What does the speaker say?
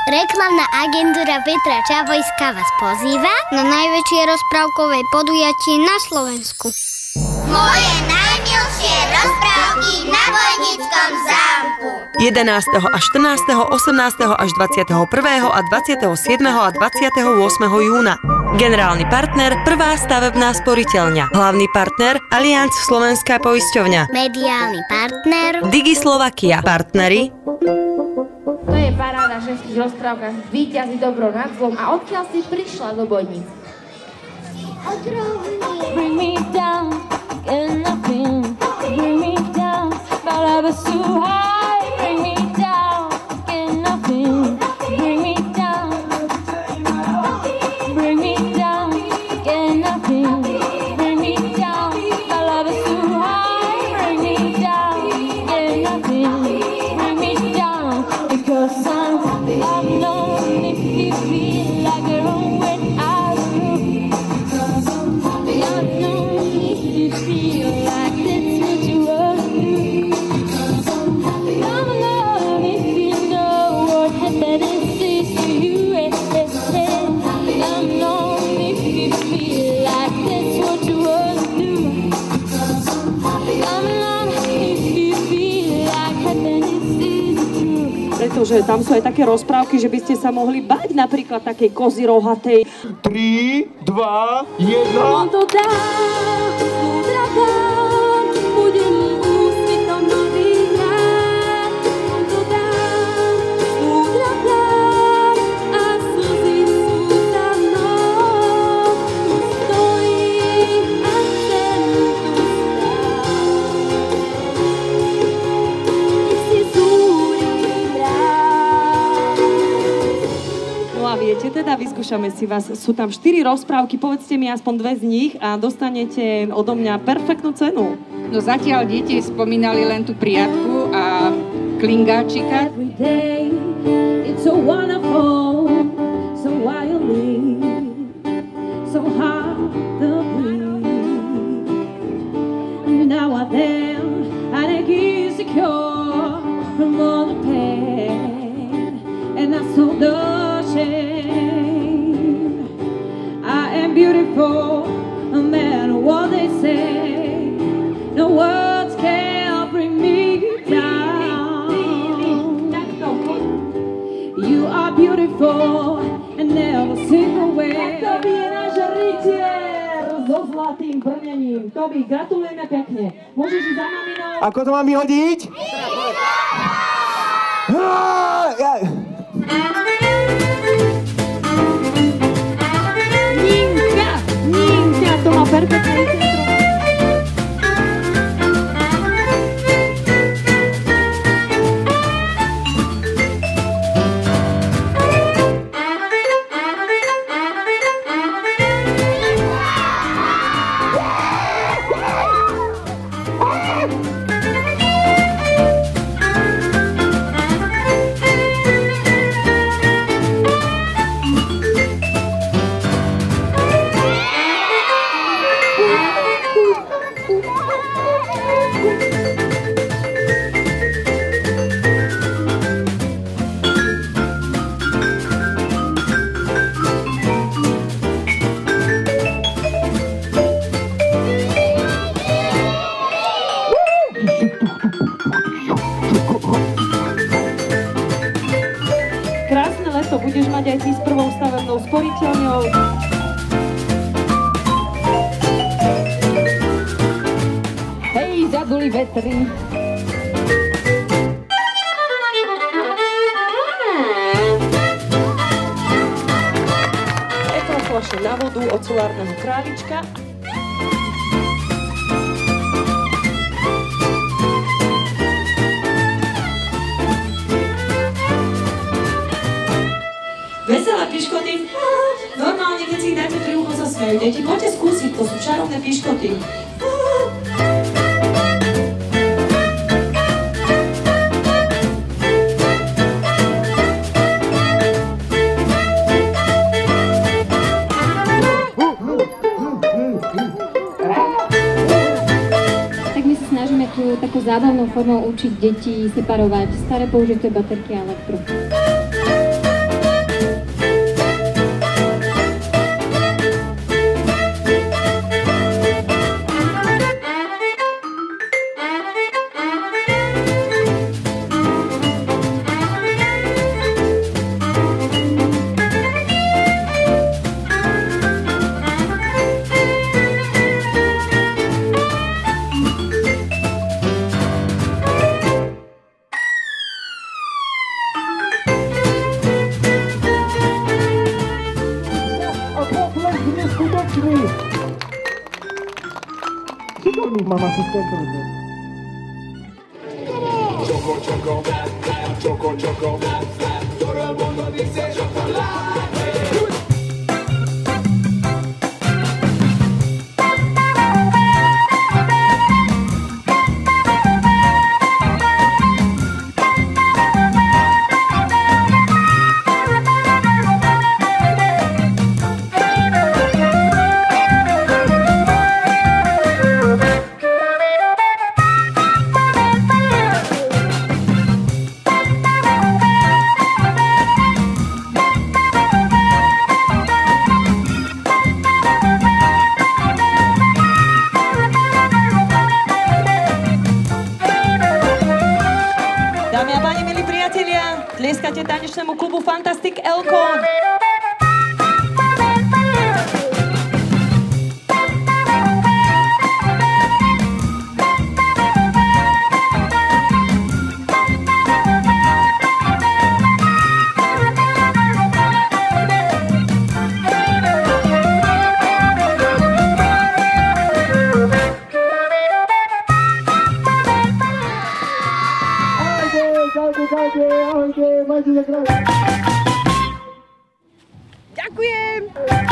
Reklamná agentúra Petra Čavojská vás pozýva na najväčšie rozprávkové podujatie na Slovensku. Moje najmilšie rozprávky na Vojnickom zámku. 11. a 14., 18. až 21. a 27. a 28. júna. Generálny partner Prvá stavebná sporiteľňa. Hlavný partner Allianz Slovenská poisťovňa. Mediálny partner Digi Slovakia. Partneri To je paráda v ženských rozprávkach. Víťazí dobro nad zlom. A odkiaľ si prišla do Bojnic? Bring me down, and nothing. Bring me down, my love is too high. Bring me down, and nothing. Bring me down. Bring me down, and nothing. Bring me down, my love is too high. Bring me down, and nothing. Bring me down, because I'm alone. If you feel like you're on when I do. Pretože tam sú aj také rozprávky, že by ste sa mohli bať napríklad takej kozy rohatej. 3, 2, 1... On to dá, múdra dám, budem úsvitom nových rád. On to dá, múdra dám, a slzy sú za mnou. Tu stojím a chcem tu stáť. Nech si zúrim rád. No a viete teda, vyskúšame si vás. Sú tam 4 rozprávky, povedzte mi aspoň 2 z nich a dostanete odo mňa perfektnú cenu. No zatiaľ deti spomínali len tú priatku a klingáčika. Every day, it's so wonderful, so wildly, so hard to breathe. And now and then, I get secure from all the pain, and I saw the shame. I am beautiful, no matter what they say. No words can bring me down. You are beautiful and never sing away. Tobi je náš rytier so zlatým brnením. Tobi, gratulujeme pekne. Môžeš ísť za maminou. Ako to mám vyhodiť? Ninka, to má perfektné intro. Krásne leto budeš mať aj ty s Prvou stavebnou sporiteľňou. Hej, zaduli vetry. Fľaše na vodu od solárneho králička. Veselé piškoty. Normálne, keď si ich dáte pri ucho, sa smejú. Deti, poďte skúsiť, to sú čarovné piškoty. Tú takú zábavnou formou učiť deti separovať staré použité baterky a elektro. nich mám asistentov. Choco, choco, choco, choco, todo el mundo dice chocolate. Dámy a páni, milí priatelia, tlieskate tanečnému klubu Fantastic Elko. Ahojte, majte sa krásne. Ďakujem!